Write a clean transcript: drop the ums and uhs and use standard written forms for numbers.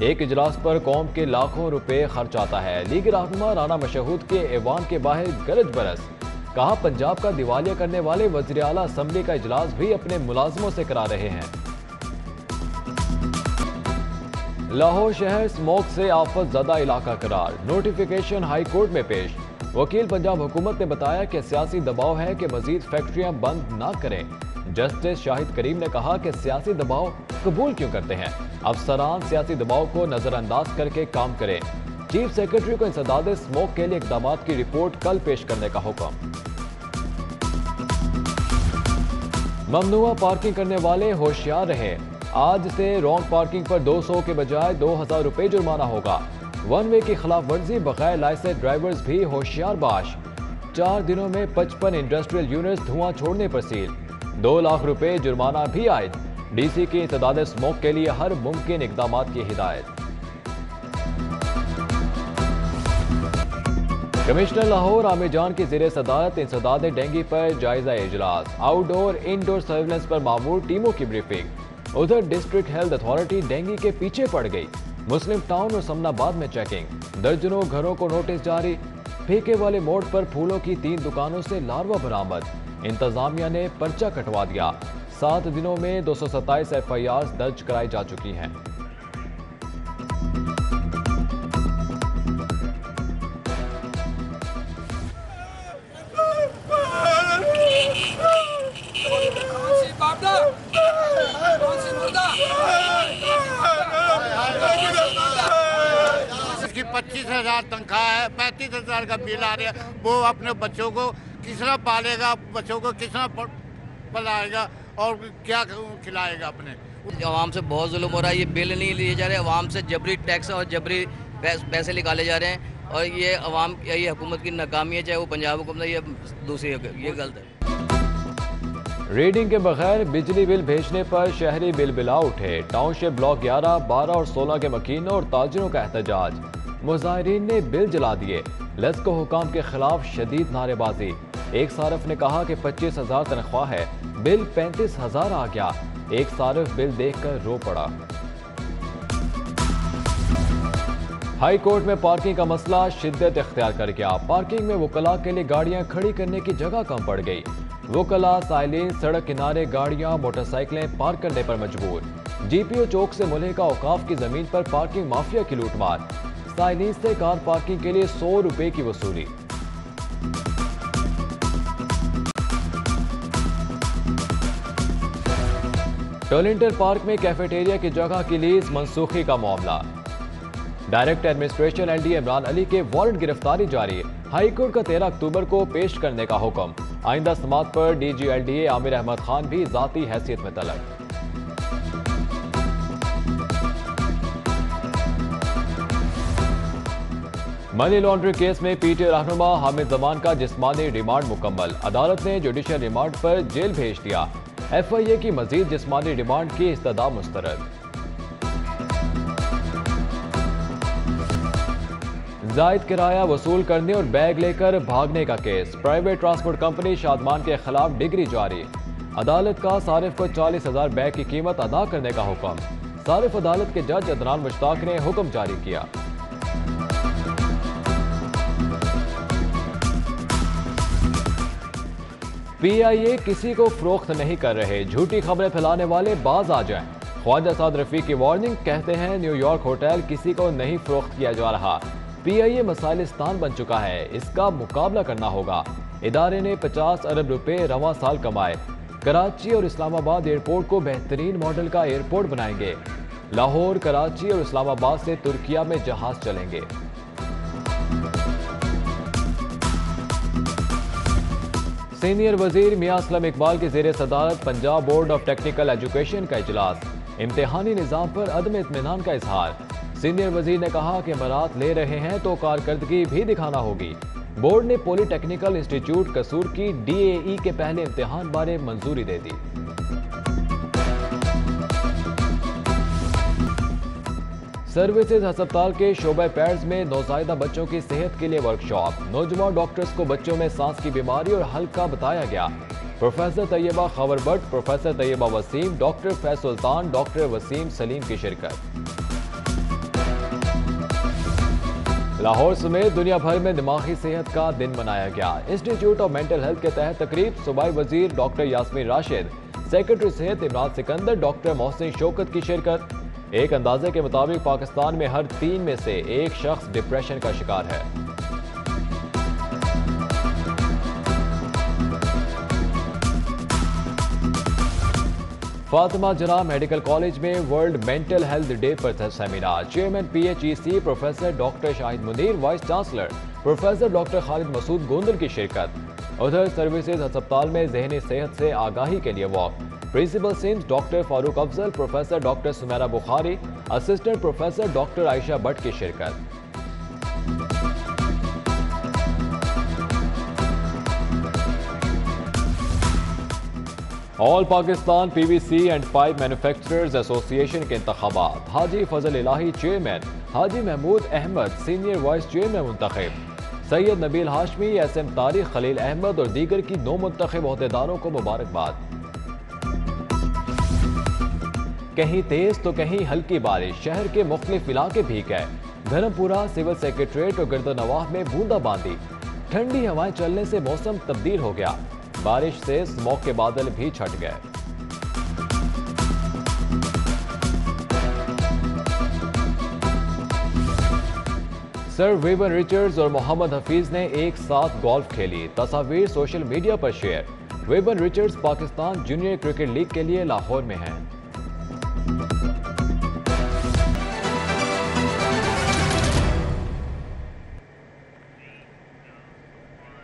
ایک اجلاس پر قوم کے لاکھوں روپے خرچ آتا ہے۔ لیگ رہنما رانا مشہود کے ایوان کے باہر گرج برس، کہا پنجاب کا دیوالیہ کرنے والے وزیر اعلیٰ اسمبلی کا اجلاس بھی اپنے ملازموں سے کرا رہے ہیں۔ لاہور شہر اسموک سے آفت زدہ علاقہ قرار، نوٹیفیکیشن ہائی کورٹ میں پیش۔ وکیل پنجاب حکومت نے بتایا کہ سیاسی دباؤ ہے کہ مزید فیکٹریاں بند نہ کریں۔ جسٹس شاہد کریم نے کہا کہ سیاسی دباؤ قبول کیوں کرتے ہیں، افسران سیاسی دباؤ کو نظر انداز کر کے کام کریں۔ چیف سیکرٹری کو انسداد اسموک کے لیے اقدامات کی رپورٹ کل پیش کرنے کا حکم۔ ممنوعہ پارکنگ کرنے والے ہوشیار رہیں، آج سے رانگ پارکنگ پر 200 کے بجائے 2000 روپے جرمانہ ہوگا۔ ون وے کی خلاف ورزی بغیر لائسنس ڈرائیورز بھی ہوشیار باش، 4 دنوں میں 55 انڈسٹریل یونٹس دھواں چھوڑنے پر سیل، 2 لاکھ روپے جرمانہ بھی عائد۔ ڈی سی کی انسداد اسموک کے لیے ہر ممکن اقدامات کی ہدایت۔ کمشنر لاہور عامر جان کی زیر صدارت انسداد ڈینگی پر جائزہ اجلاس، آؤٹ ڈور انڈور سرویلنس پر معمور ٹیموں کی بریفنگ۔ ادھر ڈسٹرکٹ ہیلتھ اتھارٹی ڈینگی کے پیچھے پڑ گئی، مسلم ٹاؤن اور سمنا آباد میں چیکنگ، درجنوں گھروں کو نوٹس جاری۔ پھیکے والے موڑ پر پھولوں کی 3 دکانوں سے لاروا برآمد، انتظامیہ نے پرچہ کٹوا دیا۔ 7 دنوں میں 227 FIRs درج کرائی جا چکی ہیں۔ اس کی 25,000 تنخواہ ہے، 35,000 کا بل آ رہا ہے، وہ اپنے بچوں کو کس طرح پالے گا، بچوں کو کس طرح پلائے گا اور کیا کھلائے گا اپنے۔ عوام سے بہت ظلم ہو رہا ہے، یہ بل نہیں لیے جا رہے، عوام سے جبری ٹیکس اور جبری پیسے نکالے جا رہے ہیں، اور یہ عوام یہ حکومت کی ناکامی ہے، چاہے وہ پنجاب حکومت ہے یا دوسری، یہ غلط ہے۔ ریڈنگ کے بغیر بجلی بل بھیجنے پر شہری بل بلا اٹھے، ٹاؤن شپ بلاک 11، 12 اور 16 کے مکینوں اور تاجروں کا احتجاج، مظاہرین نے بل جلا دیے، لیسکو حکام کے خلاف شدید نعرے بازی۔ ایک صارف نے کہا کہ 25,000 تنخواہ ہے، بل 35,000 آ گیا، ایک صارف بل دیکھ کر رو پڑا۔ ہائی کورٹ میں پارکنگ کا مسئلہ شدت اختیار کر گیا، پارکنگ میں وکلاء کے لیے گاڑیاں کھڑی کرنے کی جگہ کم پڑ گئی، وکلاء سائلین سڑک کنارے گاڑیاں موٹر سائیکلیں پارک کرنے پر مجبور۔ جی پی او چوک سے ملحقہ اوقاف کی زمین پر پارکنگ مافیا کی لوٹ مار، سائلین سے کار پارکنگ کے لیے 100 روپے کی وصولی۔ ٹولنٹر پارک میں کیفیٹیریا کی جگہ کی لیز منسوخی کا معاملہ، ڈائریکٹر ایڈمنسٹریشن LD عمران علی کے وارنٹ گرفتاری جاری، ہائی کورٹ کا 13 اکتوبر کو پیش کرنے کا حکم، آئندہ سماعت پر DG LDA عامر احمد خان بھی ذاتی حیثیت میں طلب۔ منی لانڈرنگ کیس میں PTA رہنما حامد زمان کا جسمانی ریمانڈ مکمل، عدالت نے جوڈیشل ریمانڈ پر جیل بھیج دیا، FIA کی مزید جسمانی ریمانڈ کی استدعا مسترد۔ زائد کرایہ وصول کرنے اور بیگ لے کر بھاگنے کا case, private transport company Shadman کے خلاف ڈگری جاری، عدالت کا صارف کو 40,000 بیگ کی قیمت ادا کرنے کا حکم، صارف عدالت کے جج عدنان مشتاق نے حکم جاری کیا۔ PIA کسی کو فروخت نہیں کر رہے، جھوٹی خبریں پھیلانے والے باز آ جائیں، خواجہ سعد رفیق کی وارننگ، کہتے ہیں نیو یارک ہوٹل کسی کو نہیں فروخت کیا جا رہا، PIA مسائلستان بن چکا ہے، اس کا مقابلہ کرنا ہوگا، ادارے نے 50 ارب روپے رواں سال کمائے، کراچی اور اسلام آباد ایئرپورٹ کو بہترین ماڈل کا ایئرپورٹ بنائیں گے، لاہور، کراچی اور اسلام آباد سے ترکیہ میں جہاز چلیں گے۔ سینئر وزیر میاں اسلم اقبال کی زیر صدارت Punjab board of technical education کا اجلاس، امتحانی نظام پر عدم اطمینان کا اظہار، سینئر وزیر نے کہا کہ برات لے رہے ہیں تو کارکردگی بھی دکھانا ہوگی، بورڈ نے پولی ٹیکنیکل انسٹیٹیوٹ قصور کی DAE کے پہلے امتحان بارے منظوری دے دی۔ سروسز ہسپتال کے شعبہ پیرز میں نوزائیدہ بچوں کی صحت کے لیے ورکشاپ، نوجوان ڈاکٹرز کو بچوں میں سانس کی بیماری اور حلقہ بتایا گیا، professor Tayyaba Khawar Butt, professor Tayyaba Waseem, doctor Faiz Sultan, doctor Waseem Saleem کی شرکت۔ لاہور سمیت دنیا بھر میں دماغی صحت کا دن منایا گیا۔ انسٹیٹیوٹ آف مینٹل ہیلتھ کے تحت تقریب، صوبائی وزیر ڈاکٹر یاسمین راشد، سیکرٹری صحت عمران سکندر، ڈاکٹر محسن شوکت کی شرکت۔ ایک اندازے کے مطابق پاکستان میں ہر 3 میں سے ایک شخص ڈپریشن کا شکار ہے۔ فاطمہ جناح میڈیکل کالج میں ورلڈ مینٹل ہیلتھ ڈے پر seminar, chairman PHEC professor doctor Shahid Munir, vice chancellor professor doctor Khalid Masood Gondal کی شرکت۔ ادھر سروسز ہسپتال میں ذہنی صحت سے آگاہی کے لیے walk, principal SIMS doctor Farooq Afzal, professor doctor Sameera Bukhari, assistant professor doctor Ayesha Butt کی شرکت۔ All Pakistan PVC and pipe manufacturers association کے انتخابات، Haji Fazal Elahi chairman, Haji Mahmood Ahmed senior vice chairman منتخب، سید نبیل ہاشمی، SM طارق، خلیل احمد اور دیگر کی 9 منتخب عہدیداروں کو مبارکباد۔ کہیں تیز تو کہیں ہلکی بارش، شہر کے مختلف علاقے بھیگ گئے۔ دھرم پورہ، سول سیکریٹریٹ اور گردنواہ میں بوندا باندی، ٹھنڈی ہوائیں چلنے سے موسم تبدیل ہو گیا، بارش سے اسموگ کے بادل بھی چھٹ گئے۔ سر ویون رچرڈز اور محمد حفیظ نے ایک ساتھ گولف کھیلی، تصاویر سوشل میڈیا پر share. Vivian Richards Pakistan junior cricket league کے لیے لاہور میں ہیں۔